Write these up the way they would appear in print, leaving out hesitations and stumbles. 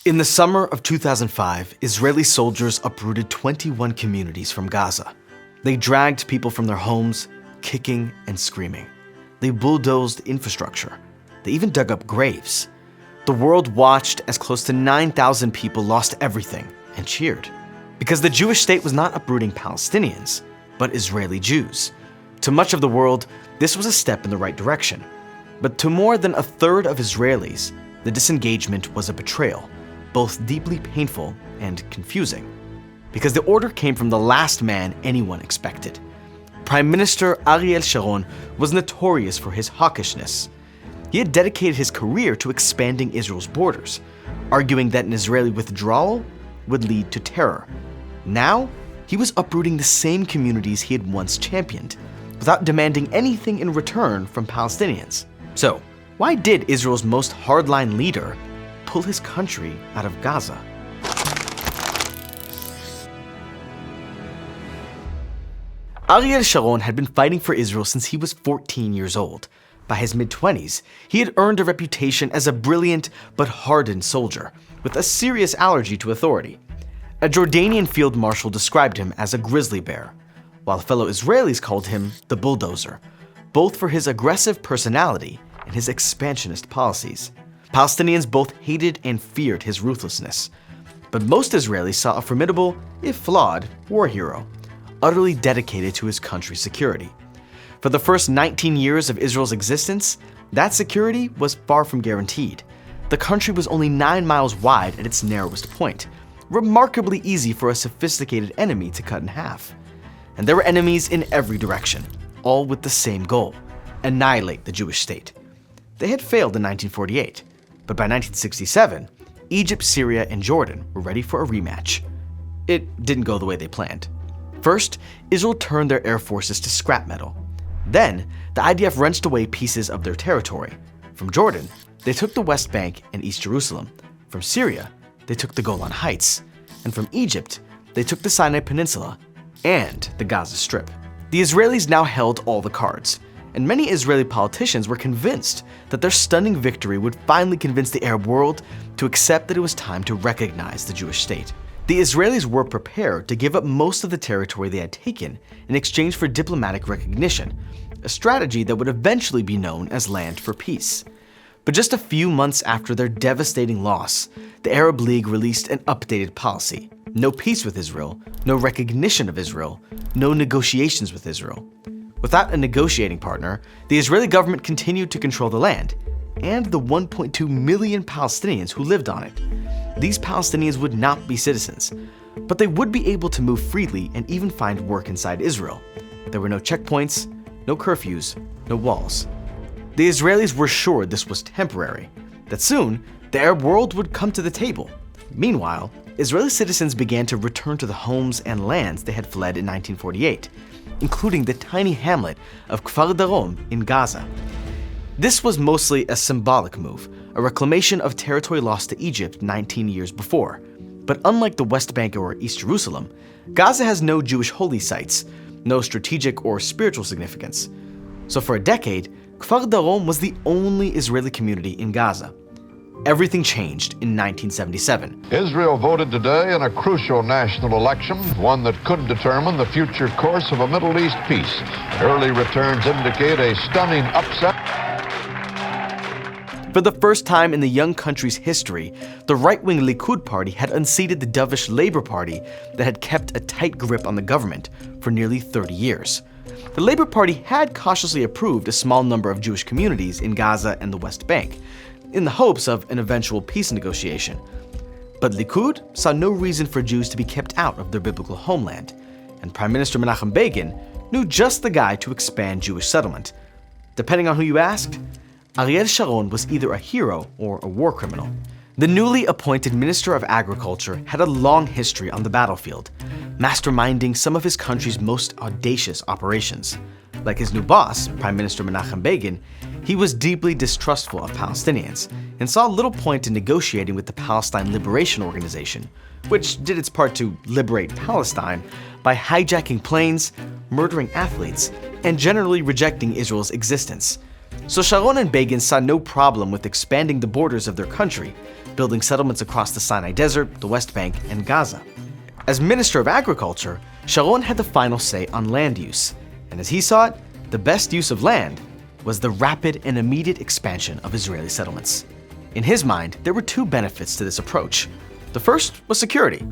In the summer of 2005, Israeli soldiers uprooted 21 communities from Gaza. They dragged people from their homes, kicking and screaming. They bulldozed infrastructure. They even dug up graves. The world watched as close to 9,000 people lost everything and cheered. Because the Jewish state was not uprooting Palestinians, but Israeli Jews. To much of the world, this was a step in the right direction. But to more than a third of Israelis, the disengagement was a betrayal, both deeply painful and confusing. Because the order came from the last man anyone expected. Prime Minister Ariel Sharon was notorious for his hawkishness. He had dedicated his career to expanding Israel's borders, arguing that an Israeli withdrawal would lead to terror. Now, he was uprooting the same communities he had once championed, without demanding anything in return from Palestinians. So, why did Israel's most hardline leader pull his country out of Gaza? Ariel Sharon had been fighting for Israel since he was 14 years old. By his mid-20s, he had earned a reputation as a brilliant but hardened soldier, with a serious allergy to authority. A Jordanian field marshal described him as a grizzly bear, while fellow Israelis called him the bulldozer, both for his aggressive personality and his expansionist policies. Palestinians both hated and feared his ruthlessness, but most Israelis saw a formidable, if flawed, war hero, utterly dedicated to his country's security. For the first 19 years of Israel's existence, that security was far from guaranteed. The country was only 9 miles wide at its narrowest point, remarkably easy for a sophisticated enemy to cut in half. And there were enemies in every direction, all with the same goal: annihilate the Jewish state. They had failed in 1948, but by 1967, Egypt, Syria, and Jordan were ready for a rematch. It didn't go the way they planned. First, Israel turned their air forces to scrap metal. Then, the IDF wrenched away pieces of their territory. From Jordan, they took the West Bank and East Jerusalem. From Syria, they took the Golan Heights. And from Egypt, they took the Sinai Peninsula and the Gaza Strip. The Israelis now held all the cards, and many Israeli politicians were convinced that their stunning victory would finally convince the Arab world to accept that it was time to recognize the Jewish state. The Israelis were prepared to give up most of the territory they had taken in exchange for diplomatic recognition, a strategy that would eventually be known as Land for Peace. But just a few months after their devastating loss, the Arab League released an updated policy: no peace with Israel, no recognition of Israel, no negotiations with Israel. Without a negotiating partner, the Israeli government continued to control the land and the 1.2 million Palestinians who lived on it. These Palestinians would not be citizens, but they would be able to move freely and even find work inside Israel. There were no checkpoints, no curfews, no walls. The Israelis were sure this was temporary, that soon the Arab world would come to the table. Meanwhile, Israeli citizens began to return to the homes and lands they had fled in 1948, including the tiny hamlet of Kfar Darom in Gaza. This was mostly a symbolic move, a reclamation of territory lost to Egypt 19 years before. But unlike the West Bank or East Jerusalem, Gaza has no Jewish holy sites, no strategic or spiritual significance. So for a decade, Kfar Darom was the only Israeli community in Gaza. Everything changed in 1977. Israel voted today in a crucial national election, one that could determine the future course of a Middle East peace. Early returns indicate a stunning upset. For the first time in the young country's history, the right-wing Likud party had unseated the dovish Labour Party that had kept a tight grip on the government for nearly 30 years. The Labour Party had cautiously approved a small number of Jewish communities in Gaza and the West Bank, in the hopes of an eventual peace negotiation. But Likud saw no reason for Jews to be kept out of their biblical homeland, and Prime Minister Menachem Begin knew just the guy to expand Jewish settlement. Depending on who you asked, Ariel Sharon was either a hero or a war criminal. The newly appointed Minister of Agriculture had a long history on the battlefield, masterminding some of his country's most audacious operations. Like his new boss, Prime Minister Menachem Begin, he was deeply distrustful of Palestinians and saw little point in negotiating with the Palestine Liberation Organization, which did its part to liberate Palestine by hijacking planes, murdering athletes, and generally rejecting Israel's existence. So Sharon and Begin saw no problem with expanding the borders of their country, building settlements across the Sinai Desert, the West Bank, and Gaza. As Minister of Agriculture, Sharon had the final say on land use, and as he saw it, the best use of land was the rapid and immediate expansion of Israeli settlements. In his mind, there were two benefits to this approach. The first was security.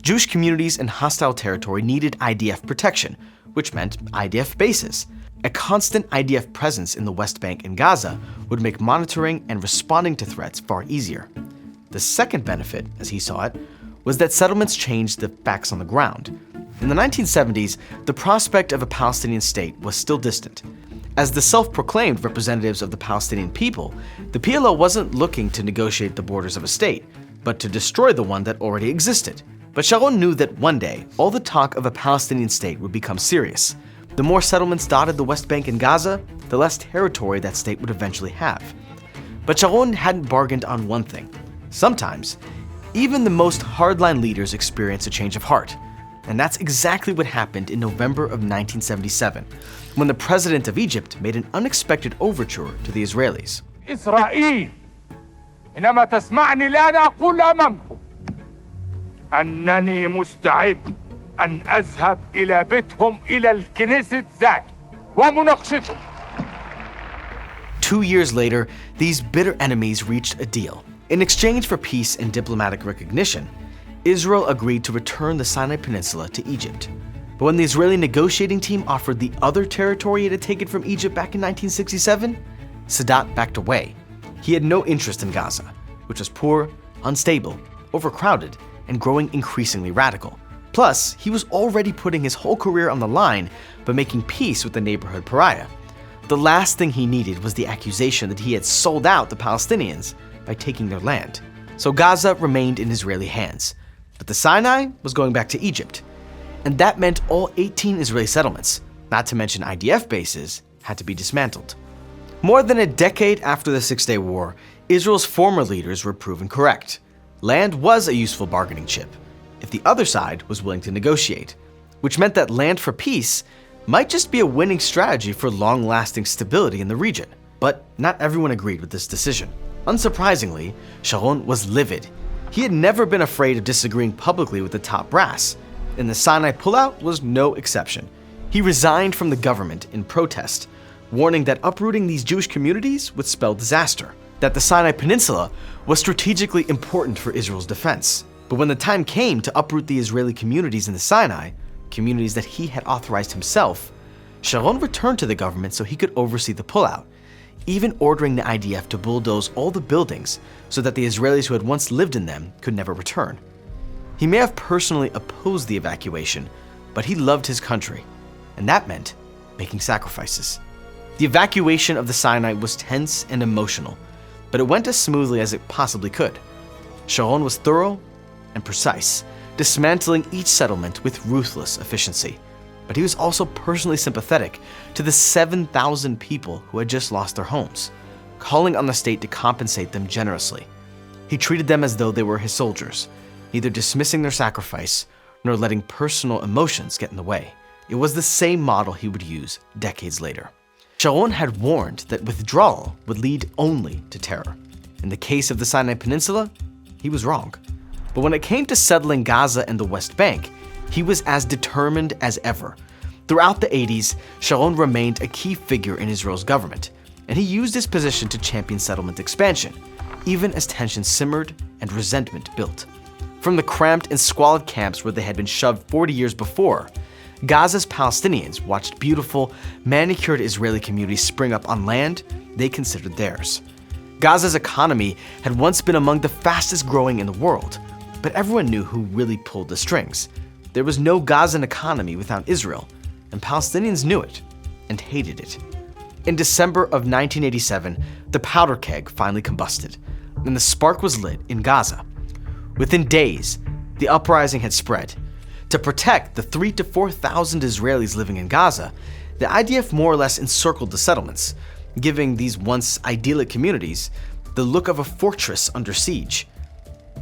Jewish communities in hostile territory needed IDF protection, which meant IDF bases. A constant IDF presence in the West Bank and Gaza would make monitoring and responding to threats far easier. The second benefit, as he saw it, was that settlements changed the facts on the ground. In the 1970s, the prospect of a Palestinian state was still distant. As the self-proclaimed representatives of the Palestinian people, the PLO wasn't looking to negotiate the borders of a state, but to destroy the one that already existed. But Sharon knew that one day, all the talk of a Palestinian state would become serious. The more settlements dotted the West Bank and Gaza, the less territory that state would eventually have. But Sharon hadn't bargained on one thing. Sometimes, even the most hardline leaders experience a change of heart. And that's exactly what happened in November of 1977, when the president of Egypt made an unexpected overture to the Israelis. إسرائيل إنما تسمعني الآن أقول أمامكم أنني مستعد أن أذهب إلى بيتهم إلى الكنيسة ذات ومناقشتهم. 2 years later, these bitter enemies reached a deal. In exchange for peace and diplomatic recognition, Israel agreed to return the Sinai Peninsula to Egypt. But when the Israeli negotiating team offered the other territory it had taken from Egypt back in 1967, Sadat backed away. He had no interest in Gaza, which was poor, unstable, overcrowded, and growing increasingly radical. Plus, he was already putting his whole career on the line by making peace with the neighborhood pariah. The last thing he needed was the accusation that he had sold out the Palestinians by taking their land. So Gaza remained in Israeli hands, but the Sinai was going back to Egypt. And that meant all 18 Israeli settlements, not to mention IDF bases, had to be dismantled. More than a decade after the Six-Day War, Israel's former leaders were proven correct. Land was a useful bargaining chip, if the other side was willing to negotiate, which meant that land for peace might just be a winning strategy for long-lasting stability in the region. But not everyone agreed with this decision. Unsurprisingly, Sharon was livid. He had never been afraid of disagreeing publicly with the top brass, and the Sinai pullout was no exception. He resigned from the government in protest, warning that uprooting these Jewish communities would spell disaster, that the Sinai Peninsula was strategically important for Israel's defense. But when the time came to uproot the Israeli communities in the Sinai, communities that he had authorized himself, Sharon returned to the government so he could oversee the pullout, even ordering the IDF to bulldoze all the buildings so that the Israelis who had once lived in them could never return. He may have personally opposed the evacuation, but he loved his country, and that meant making sacrifices. The evacuation of the Sinai was tense and emotional, but it went as smoothly as it possibly could. Sharon was thorough and precise, dismantling each settlement with ruthless efficiency. But he was also personally sympathetic to the 7,000 people who had just lost their homes, calling on the state to compensate them generously. He treated them as though they were his soldiers, neither dismissing their sacrifice nor letting personal emotions get in the way. It was the same model he would use decades later. Sharon had warned that withdrawal would lead only to terror. In the case of the Sinai Peninsula, he was wrong. But when it came to settling Gaza and the West Bank, he was as determined as ever. Throughout the 80s, Sharon remained a key figure in Israel's government, and he used his position to champion settlement expansion, even as tensions simmered and resentment built. From the cramped and squalid camps where they had been shoved 40 years before, Gaza's Palestinians watched beautiful, manicured Israeli communities spring up on land they considered theirs. Gaza's economy had once been among the fastest growing in the world, but everyone knew who really pulled the strings. There was no Gazan economy without Israel, and Palestinians knew it and hated it. In December of 1987, the powder keg finally combusted, and the spark was lit in Gaza. Within days, the uprising had spread. To protect the 3,000 to 4,000 Israelis living in Gaza, the IDF more or less encircled the settlements, giving these once idyllic communities the look of a fortress under siege.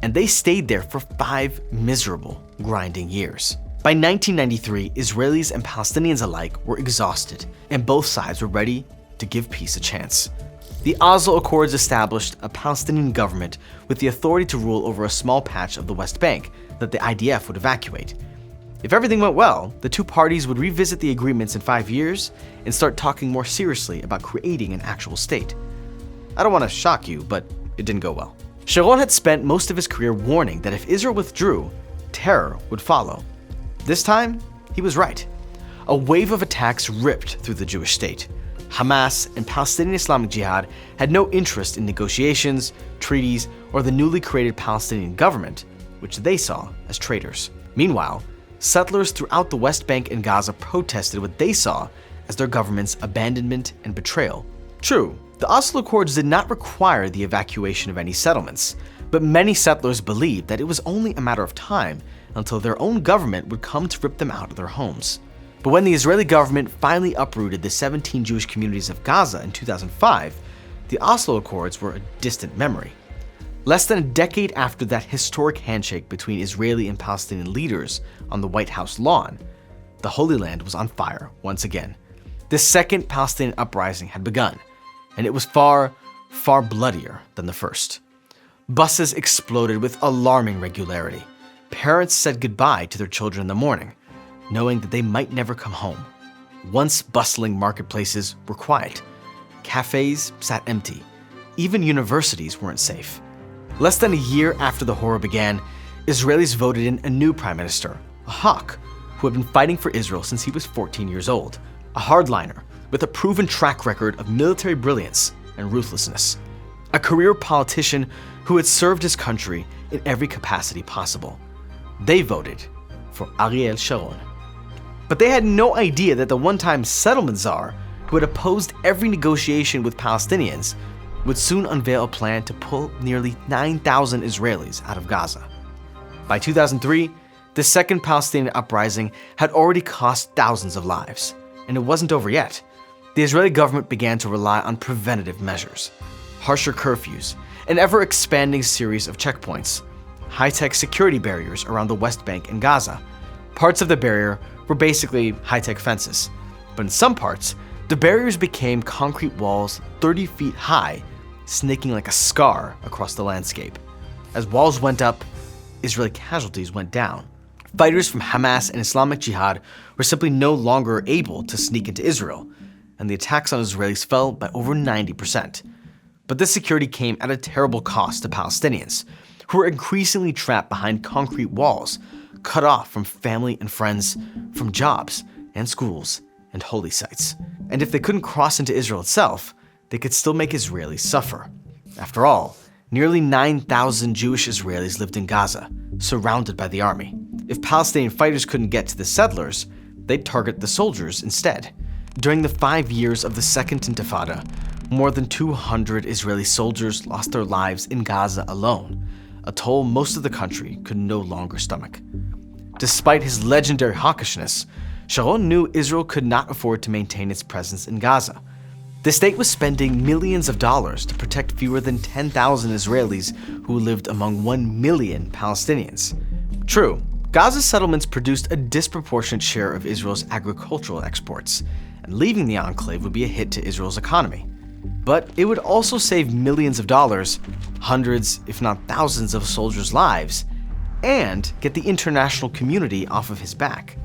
And they stayed there for 5 miserable, grinding years. By 1993, Israelis and Palestinians alike were exhausted, and both sides were ready to give peace a chance. The Oslo Accords established a Palestinian government with the authority to rule over a small patch of the West Bank that the IDF would evacuate. If everything went well, the two parties would revisit the agreements in 5 years and start talking more seriously about creating an actual state. I don't want to shock you, but it didn't go well. Sharon had spent most of his career warning that if Israel withdrew, terror would follow. This time, he was right. A wave of attacks ripped through the Jewish state. Hamas and Palestinian Islamic Jihad had no interest in negotiations, treaties, or the newly created Palestinian government, which they saw as traitors. Meanwhile, settlers throughout the West Bank and Gaza protested what they saw as their government's abandonment and betrayal. True, the Oslo Accords did not require the evacuation of any settlements, but many settlers believed that it was only a matter of time until their own government would come to rip them out of their homes. But when the Israeli government finally uprooted the 17 Jewish communities of Gaza in 2005, the Oslo Accords were a distant memory. Less than a decade after that historic handshake between Israeli and Palestinian leaders on the White House lawn, the Holy Land was on fire once again. The second Palestinian uprising had begun, and it was far, far bloodier than the first. Buses exploded with alarming regularity. Parents said goodbye to their children in the morning, knowing that they might never come home. Once bustling marketplaces were quiet. Cafes sat empty. Even universities weren't safe. Less than a year after the horror began, Israelis voted in a new prime minister, a hawk, who had been fighting for Israel since he was 14 years old, a hardliner with a proven track record of military brilliance and ruthlessness, a career politician who had served his country in every capacity possible. They voted for Ariel Sharon. But they had no idea that the one-time settlement czar, who had opposed every negotiation with Palestinians, would soon unveil a plan to pull nearly 9,000 Israelis out of Gaza. By 2003, the second Palestinian uprising had already cost thousands of lives, and it wasn't over yet. The Israeli government began to rely on preventative measures, harsher curfews, an ever-expanding series of checkpoints, high-tech security barriers around the West Bank and Gaza. Parts of the barrier were basically high-tech fences, but in some parts, the barriers became concrete walls 30 feet high, snaking like a scar across the landscape. As walls went up, Israeli casualties went down. Fighters from Hamas and Islamic Jihad were simply no longer able to sneak into Israel, and the attacks on Israelis fell by over 90%. But this security came at a terrible cost to Palestinians, who were increasingly trapped behind concrete walls, cut off from family and friends, from jobs and schools and holy sites. And if they couldn't cross into Israel itself, they could still make Israelis suffer. After all, nearly 9,000 Jewish Israelis lived in Gaza, surrounded by the army. If Palestinian fighters couldn't get to the settlers, they'd target the soldiers instead. During the 5 years of the Second Intifada, more than 200 Israeli soldiers lost their lives in Gaza alone, a toll most of the country could no longer stomach. Despite his legendary hawkishness, Sharon knew Israel could not afford to maintain its presence in Gaza. The state was spending millions of dollars to protect fewer than 10,000 Israelis who lived among 1 million Palestinians. True, Gaza's settlements produced a disproportionate share of Israel's agricultural exports, and leaving the enclave would be a hit to Israel's economy. But it would also save millions of dollars, hundreds, if not thousands of soldiers' lives, and get the international community off of his back.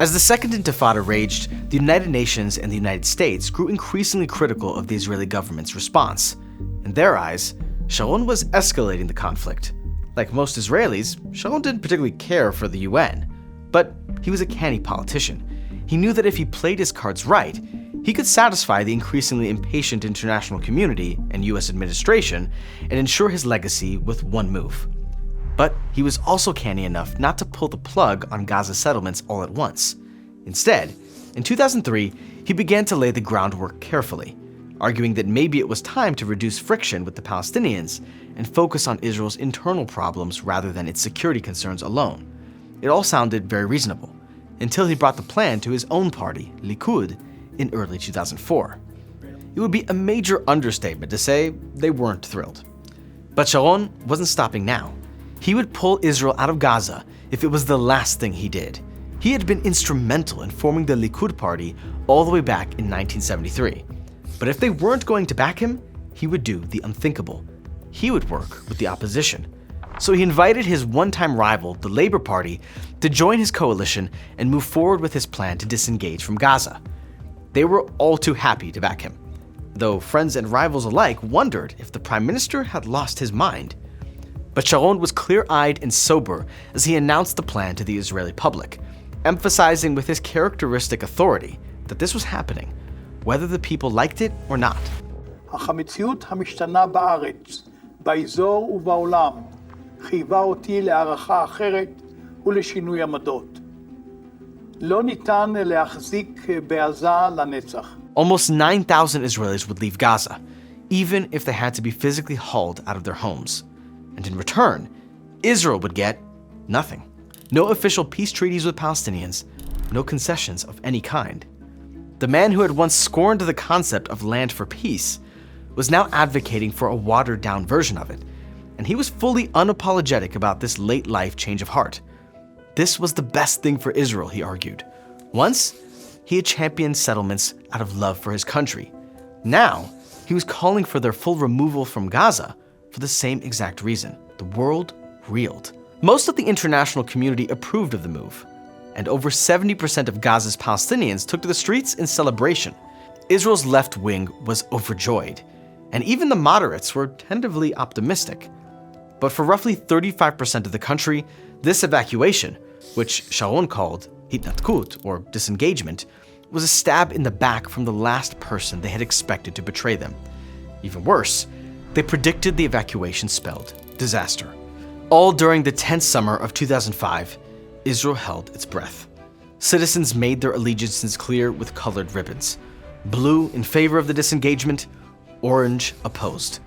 As the Second Intifada raged, the United Nations and the United States grew increasingly critical of the Israeli government's response. In their eyes, Sharon was escalating the conflict. Like most Israelis, Sharon didn't particularly care for the UN, but he was a canny politician. He knew that if he played his cards right, he could satisfy the increasingly impatient international community and US administration and ensure his legacy with one move. But he was also canny enough not to pull the plug on Gaza settlements all at once. Instead, in 2003, he began to lay the groundwork carefully, arguing that maybe it was time to reduce friction with the Palestinians and focus on Israel's internal problems rather than its security concerns alone. It all sounded very reasonable, until he brought the plan to his own party, Likud, in early 2004. It would be a major understatement to say they weren't thrilled. But Sharon wasn't stopping now. He would pull Israel out of Gaza if it was the last thing he did. He had been instrumental in forming the Likud party all the way back in 1973. But if they weren't going to back him, he would do the unthinkable. He would work with the opposition. So he invited his one-time rival, the Labour Party, to join his coalition and move forward with his plan to disengage from Gaza. They were all too happy to back him, though friends and rivals alike wondered if the Prime Minister had lost his mind. But Sharon was clear-eyed and sober as he announced the plan to the Israeli public, emphasizing with his characteristic authority that this was happening, whether the people liked it or not. המציאות המשתנה בארץ, באזור ובעולם, חייבה אותי להערכה אחרת ולשינוי עמדות. לא ניתן להחזיק בעזה לנצח. Almost 9,000 Israelis would leave Gaza, even if they had to be physically hauled out of their homes. And in return, Israel would get nothing. No official peace treaties with Palestinians, no concessions of any kind. The man who had once scorned the concept of land for peace was now advocating for a watered-down version of it, and he was fully unapologetic about this late-life change of heart. This was the best thing for Israel, he argued. Once, he had championed settlements out of love for his country. Now, he was calling for their full removal from Gaza for the same exact reason. The world reeled. Most of the international community approved of the move, and over 70% of Gaza's Palestinians took to the streets in celebration. Israel's left wing was overjoyed, and even the moderates were tentatively optimistic. But for roughly 35% of the country, this evacuation, which Sharon called hitnatkut, or disengagement, was a stab in the back from the last person they had expected to betray them. Even worse, they predicted the evacuation spelled disaster. All during the tense summer of 2005, Israel held its breath. Citizens made their allegiances clear with colored ribbons. Blue in favor of the disengagement, orange opposed.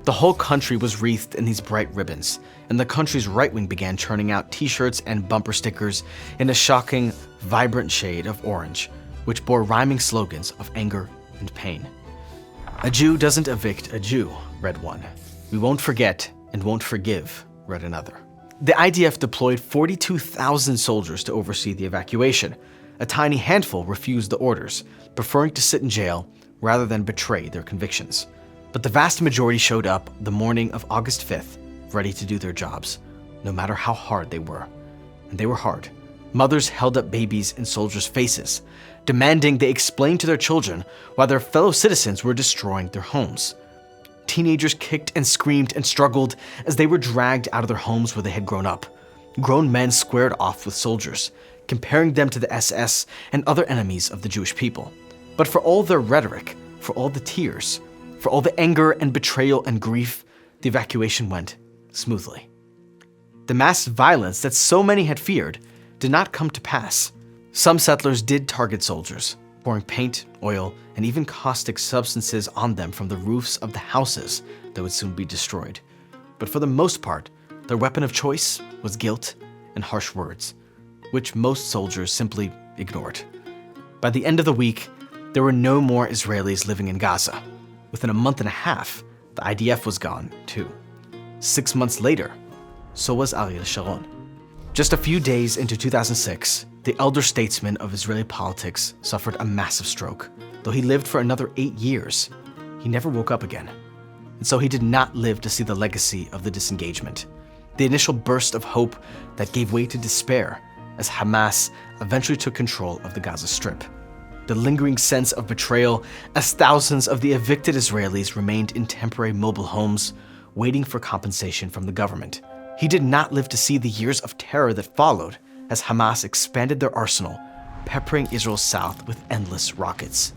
The whole country was wreathed in these bright ribbons, and the country's right wing began churning out t-shirts and bumper stickers in a shocking, vibrant shade of orange, which bore rhyming slogans of anger and pain. "A Jew doesn't evict a Jew," read one. "We won't forget and won't forgive," read another. The IDF deployed 42,000 soldiers to oversee the evacuation. A tiny handful refused the orders, preferring to sit in jail rather than betray their convictions. But the vast majority showed up the morning of August 5th, ready to do their jobs, no matter how hard they were. And they were hard. Mothers held up babies in soldiers' faces, demanding they explain to their children why their fellow citizens were destroying their homes. Teenagers kicked and screamed and struggled as they were dragged out of their homes where they had grown up. Grown men squared off with soldiers, comparing them to the SS and other enemies of the Jewish people. But for all their rhetoric, for all the tears, for all the anger and betrayal and grief, the evacuation went smoothly. The mass violence that so many had feared did not come to pass. Some settlers did target soldiers, pouring paint, oil, and even caustic substances on them from the roofs of the houses that would soon be destroyed. But for the most part, their weapon of choice was guilt and harsh words, which most soldiers simply ignored. By the end of the week, there were no more Israelis living in Gaza. Within a month and a half, the IDF was gone, too. 6 months later, so was Ariel Sharon. Just a few days into 2006, the elder statesman of Israeli politics suffered a massive stroke. Though he lived for another 8 years, he never woke up again. And so he did not live to see the legacy of the disengagement, the initial burst of hope that gave way to despair as Hamas eventually took control of the Gaza Strip. The lingering sense of betrayal as thousands of the evicted Israelis remained in temporary mobile homes, waiting for compensation from the government. He did not live to see the years of terror that followed as Hamas expanded their arsenal, peppering Israel's south with endless rockets.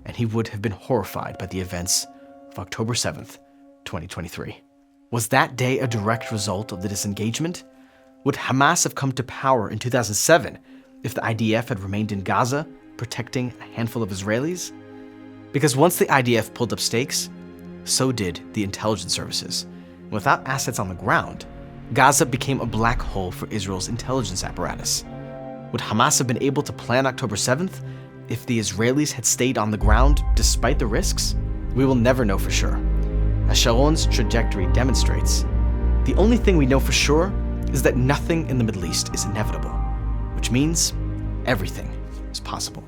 And he would have been horrified by the events of October 7th, 2023. Was that day a direct result of the disengagement? Would Hamas have come to power in 2007 if the IDF had remained in Gaza, protecting a handful of Israelis? Because once the IDF pulled up stakes, so did the intelligence services. Without assets on the ground, Gaza became a black hole for Israel's intelligence apparatus. Would Hamas have been able to plan October 7th if the Israelis had stayed on the ground despite the risks? We will never know for sure. As Sharon's trajectory demonstrates, the only thing we know for sure is that nothing in the Middle East is inevitable, which means everything is possible.